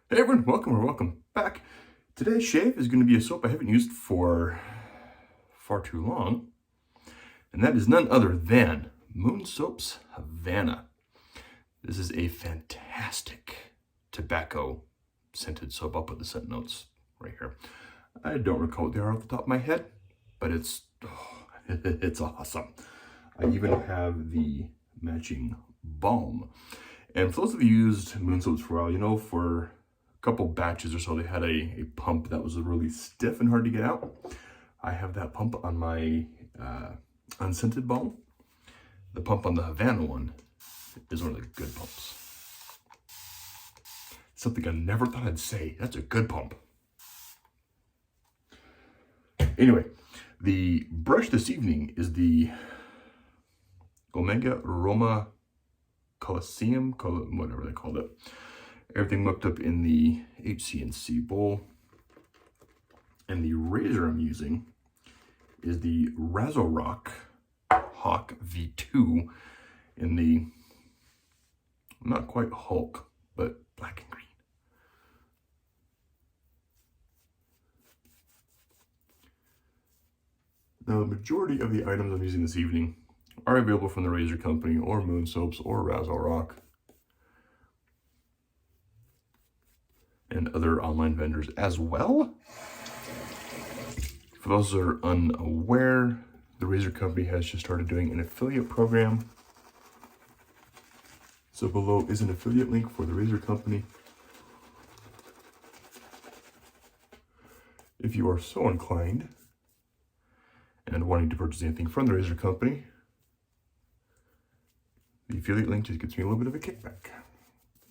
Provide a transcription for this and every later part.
Hey everyone, welcome back. Today's shave is going to be a soap I haven't used for far too long, and that is none other than Moon Soap's Havanna. This is a fantastic tobacco scented soap. I'll put the scent notes right here. I don't recall what they are off the top of my head, but it's awesome. I even have the matching balm. And for those of you who used Moon Soaps for a while, you know, for couple batches or so, they had a pump that was really stiff and hard to get out. I have that pump on my unscented balm. The pump on the Havana one is one of the good pumps. Something I never thought I'd say. That's a good pump. Anyway, the brush this evening is the Omega Roma Coliseum, whatever they called it. Everything looked up in the HC&C bowl. And the razor I'm using is the RazoRock Hawk V2 in the, not quite Hulk, but black and green. Now, the majority of the items I'm using this evening are available from the Razor Company or Moon Soaps or RazoRock and other online vendors as well. For those that are unaware, the Razor Company has just started doing an affiliate program. So below is an affiliate link for the Razor Company. If you are so inclined and wanting to purchase anything from the Razor Company, the affiliate link just gets me a little bit of a kickback.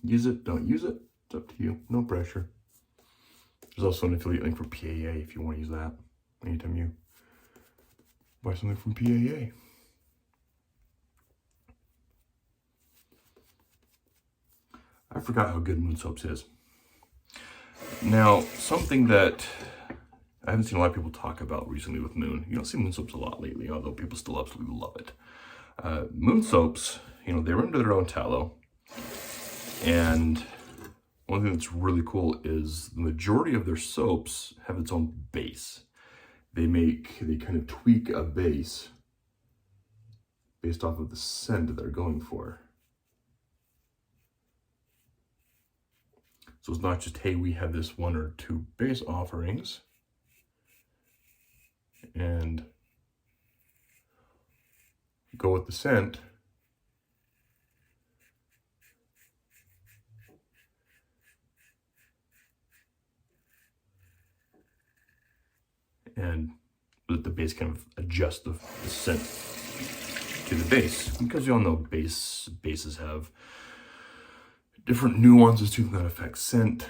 Use it, don't use it, it's up to you, no pressure. There's also an affiliate link for PAA if you want to use that anytime you buy something from PAA. I forgot how good Moon Soaps is. Now, something that I haven't seen a lot of people talk about recently with Moon. You don't see Moon Soaps a lot lately, although people still absolutely love it. Moon Soaps, you know, they're into their own tallow. And one thing that's really cool is the majority of their soaps have its own base. They kind of tweak a base based off of the scent that they're going for. So it's not just, hey, we have this one or two base offerings and go with the scent. And let the base kind of adjust the scent to the base. Because you all know bases have different nuances to them that affect scent.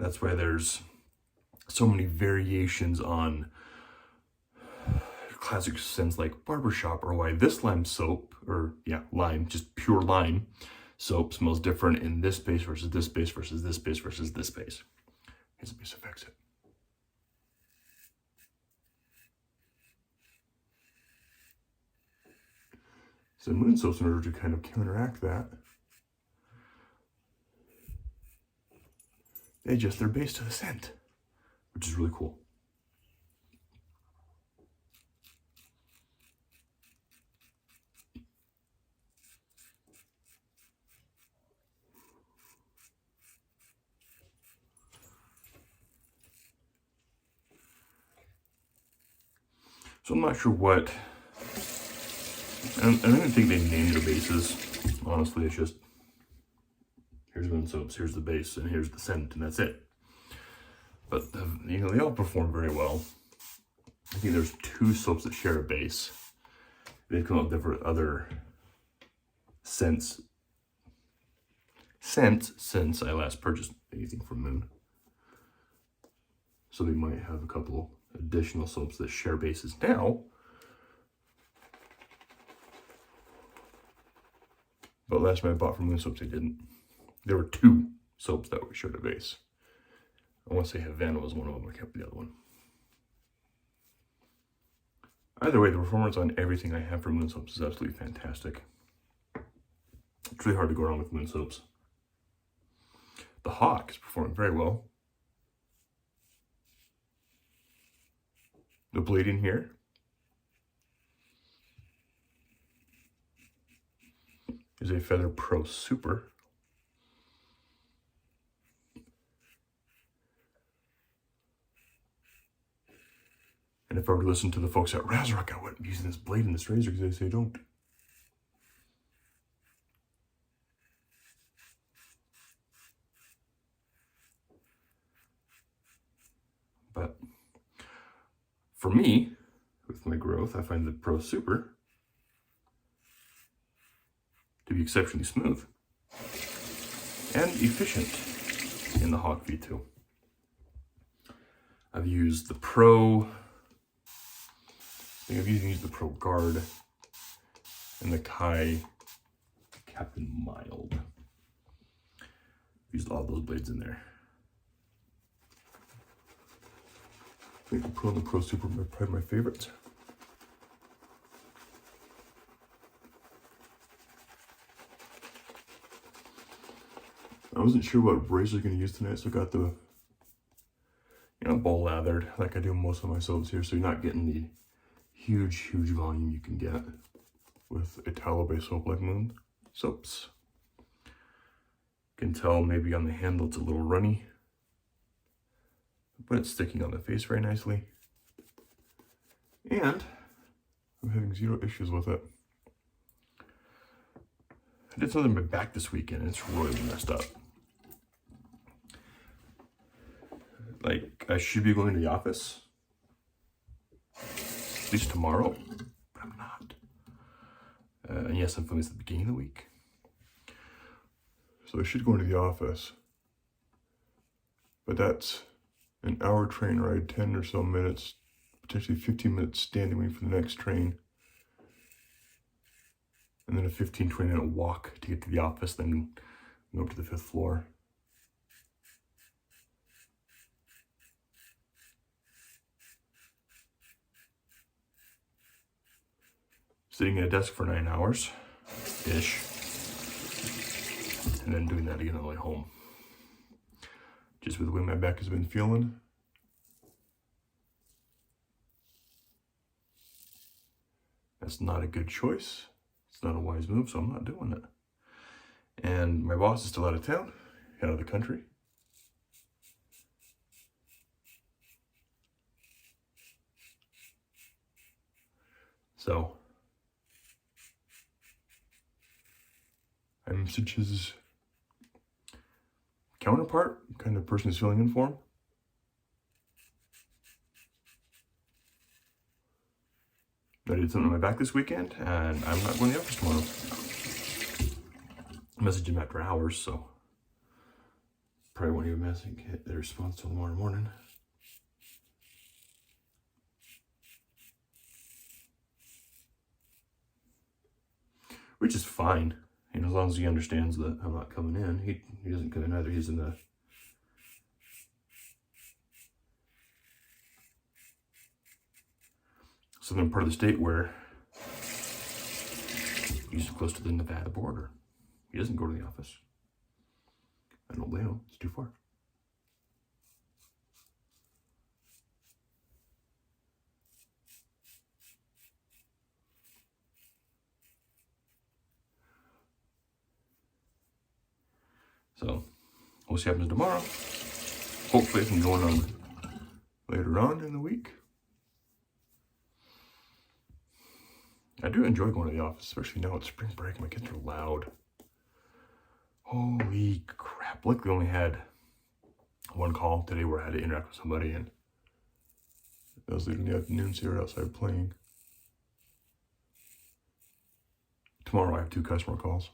That's why there's so many variations on classic scents like barbershop, or why this lime soap, or lime, just pure lime soap smells different in this base versus this base versus this base versus this base. Here's the base affects it. So Moon Soaps, in order to kind of counteract that, they adjust their base to the scent, which is really cool. So I'm not sure what, I don't even think they named their bases. Honestly, it's just, here's Moon Soaps, here's the base, and here's the scent, and that's it. But, you know, they all perform very well. I think there's two soaps that share a base. They've come up with different other scents since I last purchased anything from Moon. So they might have a couple additional soaps that share bases now. But last time I bought from Moon Soaps, they didn't. There were two soaps that shared a base. I want to say Havanna was one of them. I kept the other one. Either way, the performance on everything I have for Moon Soaps is absolutely fantastic. It's really hard to go wrong with Moon Soaps. The Hawk is performing very well. The blade in here is a Feather Pro Super. And if I were to listen to the folks at RazoRock, I wouldn't be using this blade in this razor because they say don't. But for me, with my growth, I find the Pro Super to be exceptionally smooth and efficient in the Hawk V2. I've used the Pro, I think I've used the Pro Guard and the Kai Captain Mild. Used all those blades in there. I think the Pro and the Pro Super are probably my favorites. I wasn't sure what razor I was going to use tonight, so I got the, ball lathered like I do most of my soaps here, so you're not getting the huge volume you can get with a tallow-based soap like Moon Soaps. You can tell maybe on the handle it's a little runny, but it's sticking on the face very nicely. And I'm having zero issues with it. I did something to my back this weekend and it's really messed up. Like, I should be going to the office, at least tomorrow, but I'm not. And yes, I'm filming this at the beginning of the week. So I should go into the office, but that's an hour train ride, 10 or so minutes, potentially 15 minutes standing waiting for the next train, and then a 15-20 minute walk to get to the office, then go up to the 5th floor. Sitting at a desk for 9 hours-ish, and then doing that again on the way home. Just with the way my back has been feeling. That's not a good choice. It's not a wise move, so I'm not doing it. And my boss is still out of town, out of the country. So I messaged his counterpart, kind of person who's filling in for him. I did something on my back this weekend, and I'm not going to the office tomorrow. I messaged him after hours, so probably won't even get the response till tomorrow morning. Which is fine. As long as he understands that I'm not coming in. He doesn't come in either. He's in the southern part of the state where he's close to the Nevada border. He doesn't go to the office. I don't blame him. It's too far. So, we'll see what happens tomorrow. Hopefully I can go on later on in the week. I do enjoy going to the office, especially now it's spring break and my kids are loud. Holy crap. Luckily, I only had one call today where I had to interact with somebody, and I was leaving in the afternoon, so they were outside playing. Tomorrow I have 2 customer calls.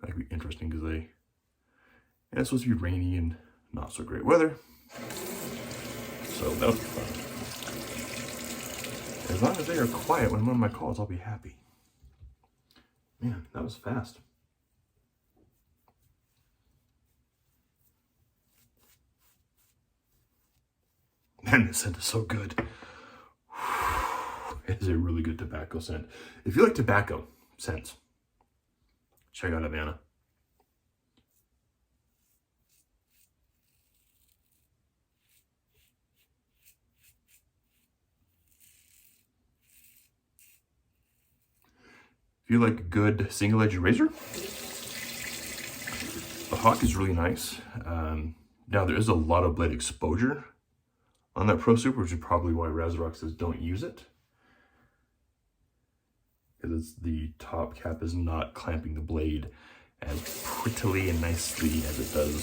That could be interesting because it's supposed to be rainy and not so great weather. So that'll be fun. As long as they are quiet when I'm on my calls, I'll be happy. Man, that was fast. this scent is so good. It is a really good tobacco scent. If you like tobacco scents, check out Havana. If you like a good single-edged razor, the Hawk is really nice. Now there is a lot of blade exposure on that Pro Super, which is probably why RazoRock says don't use it. Because the top cap is not clamping the blade as prettily and nicely as it does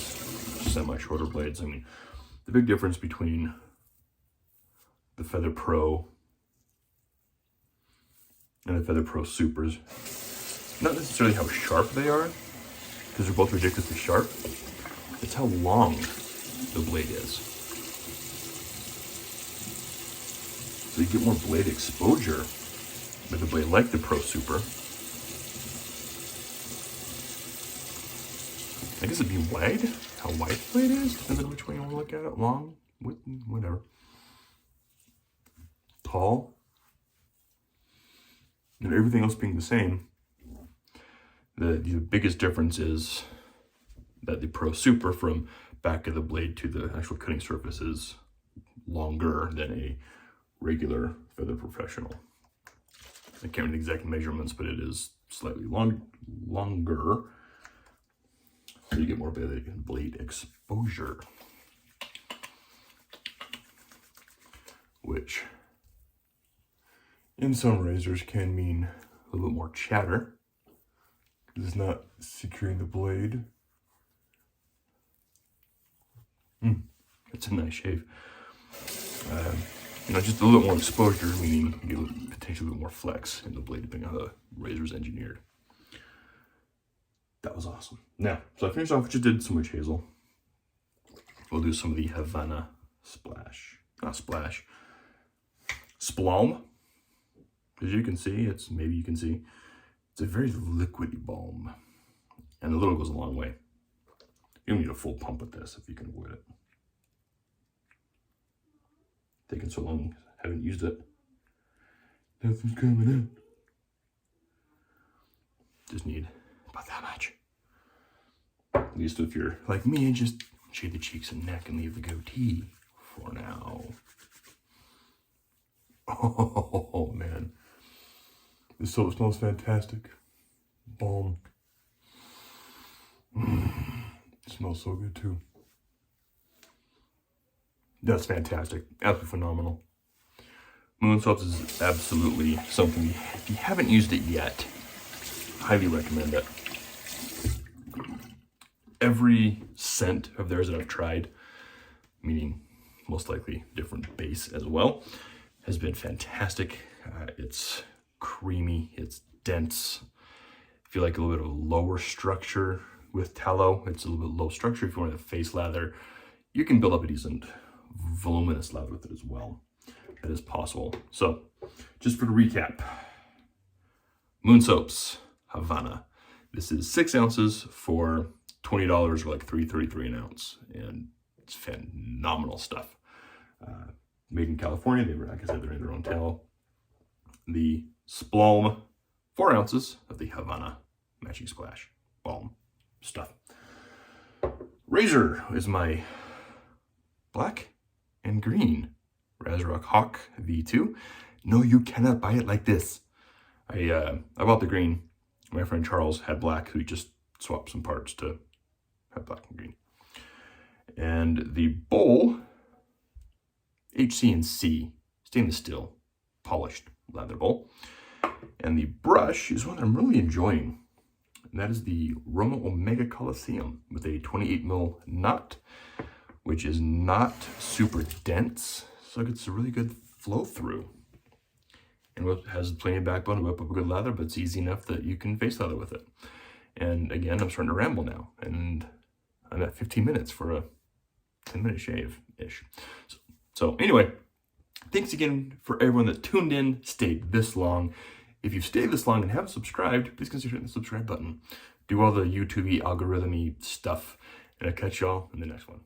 semi-shorter blades. I mean, the big difference between the Feather Pro and the Feather Pro Supers, not necessarily how sharp they are, because they're both ridiculously sharp. It's how long the blade is. So you get more blade exposure with a blade like the Pro Super. I guess it'd be wide, how wide the blade is, depending on which way you want to look at it. Long, width, whatever. Tall. And everything else being the same. The biggest difference is that the Pro Super, from back of the blade to the actual cutting surface, is longer than a regular Feather Professional. I can't remember the exact measurements, but it is slightly longer. So you get more blade exposure, which in some razors can mean a little bit more chatter. It's not securing the blade. It's a nice shave. You know, just a little bit more exposure, meaning you get potentially a little more flex in the blade, depending on how the razor's engineered. That was awesome. Now, so I finished off, just did some witch hazel. We'll do some of the Havanna Spalm. As you can see, it's a very liquidy balm. And a little goes a long way. You don't need a full pump with this if you can avoid it. Taking so long, haven't used it. Nothing's coming out. Just need about that much. At least if you're like me, just shave the cheeks and neck and leave the goatee for now. Oh man. This soap smells fantastic. Balm. It smells so good too. That's fantastic. Absolutely phenomenal. Moon Soaps is absolutely something. If you haven't used it yet, highly recommend it. Every scent of theirs that I've tried, meaning most likely different base as well, has been fantastic. It's creamy, it's dense. If you like a little bit of a lower structure with tallow, it's a little bit low structure. If you want a face lather, you can build up a decent voluminous lather with it as well. That is possible. So, just for the recap, Moon Soaps Havana. This is 6 ounces for $20, or like $3.33 an ounce, and it's phenomenal stuff. Made in California. They were, like I said, they're in their own tallow. The Spalm, 4 ounces of the Havana Matching Splash balm stuff. Razor is my black and green RazoRock Hawk V2. No, you cannot buy it like this. I bought the green. My friend Charles had black, who just swapped some parts to have black and green. And the bowl, HC&C, stainless steel, polished leather bowl. And the brush is one that I'm really enjoying. And that is the Roma Omega Coliseum with a 28mm knot, which is not super dense. So it gets a really good flow through. And it has plenty of backbone to whip up a good lather, but it's easy enough that you can face lather with it. And again, I'm starting to ramble now. And I'm at 15 minutes for a 10-minute shave-ish. So anyway, thanks again for everyone that tuned in, stayed this long. If you've stayed this long and haven't subscribed, please consider hitting the subscribe button. Do all the YouTube-y, algorithm-y stuff. And I'll catch y'all in the next one.